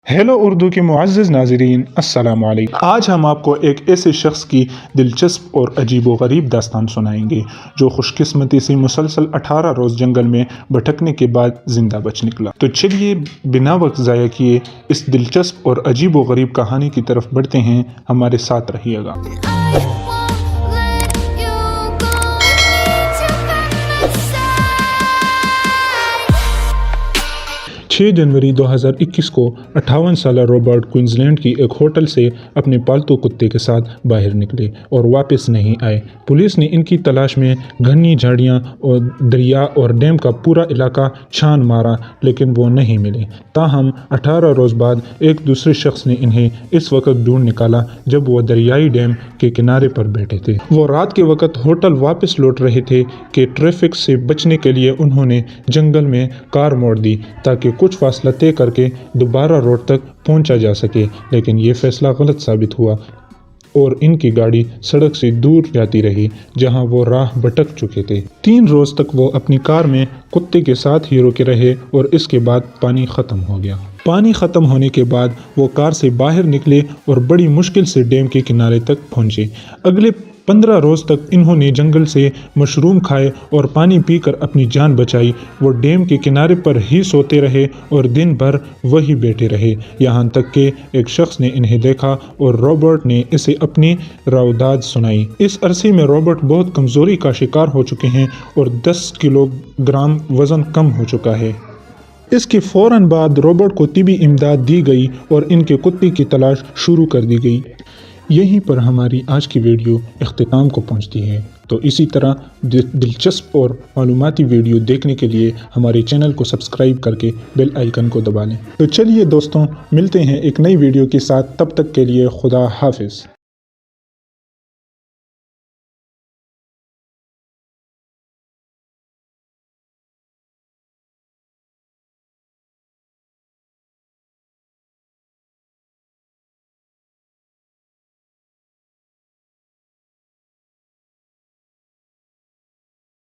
Hello Urdu के मुअज़्ज़िज़ नाज़रीन, अस्सलाम वालेकुम। आज हम आपको एक ऐसे शख्स की दिलचस्प और अजीब व गरीब दास्तान सुनाएंगे जो खुशकिस्मती से मुसलसल 18 रोज़ जंगल में भटकने के बाद ज़िंदा बच निकला। तो चलिए बिना वक्त ज़ाया किए इस दिलचस्प और अजीब व गरीब कहानी की तरफ बढ़ते हैं, हमारे साथ रहिएगा। 6 जनवरी 2021 को 58 साला रॉबर्ट क्वींसलैंड की एक होटल से अपने पालतू कुत्ते के साथ बाहर निकले और वापस नहीं आए। पुलिस ने इनकी तलाश में घनी झाड़ियां और दरिया और डैम का पूरा इलाका छान मारा, लेकिन वो नहीं मिले। ताहम 18 रोज़ बाद एक दूसरे शख्स ने इन्हें इस वक्त ढूंढ निकाला जब वो दरियाई डैम के किनारे पर बैठे थे। वो रात के वक्त होटल वापस लौट रहे थे कि ट्रैफिक से बचने के लिए उन्होंने जंगल में कार मोड़ दी ताकि कुछ फासला तय करके दोबारा रोड तक पहुंचा जा सके, लेकिन ये फैसला गलत साबित हुआ और इनकी गाड़ी सड़क से दूर जाती रही जहां वो राह भटक चुके थे। 3 रोज तक वो अपनी कार में कुत्ते के साथ ही रुके रहे और इसके बाद पानी खत्म हो गया। पानी खत्म होने के बाद वो कार से बाहर निकले और बड़ी मुश्किल से डैम के किनारे तक पहुंचे। अगले 15 रोज तक इन्होंने जंगल से मशरूम खाए और पानी पीकर अपनी जान बचाई। वो डैम के किनारे पर ही सोते रहे और दिन भर वही बैठे रहे, यहाँ तक कि एक शख्स ने इन्हें देखा और रॉबर्ट ने इसे अपनी रावदाद सुनाई। इस अरसे में रॉबर्ट बहुत कमज़ोरी का शिकार हो चुके हैं और 10 किलोग्राम वज़न कम हो चुका है। इसके फ़ौरन बाद रॉबर्ट को तिबी इमदाद दी गई और इनके कुत्ते की तलाश शुरू कर दी गई। यहीं पर हमारी आज की वीडियो इख्तिताम को पहुंचती है। तो इसी तरह दिलचस्प और मालूमाती वीडियो देखने के लिए हमारे चैनल को सब्सक्राइब करके बेल आइकन को दबा लें। तो चलिए दोस्तों, मिलते हैं एक नई वीडियो के साथ। तब तक के लिए खुदा हाफिज़।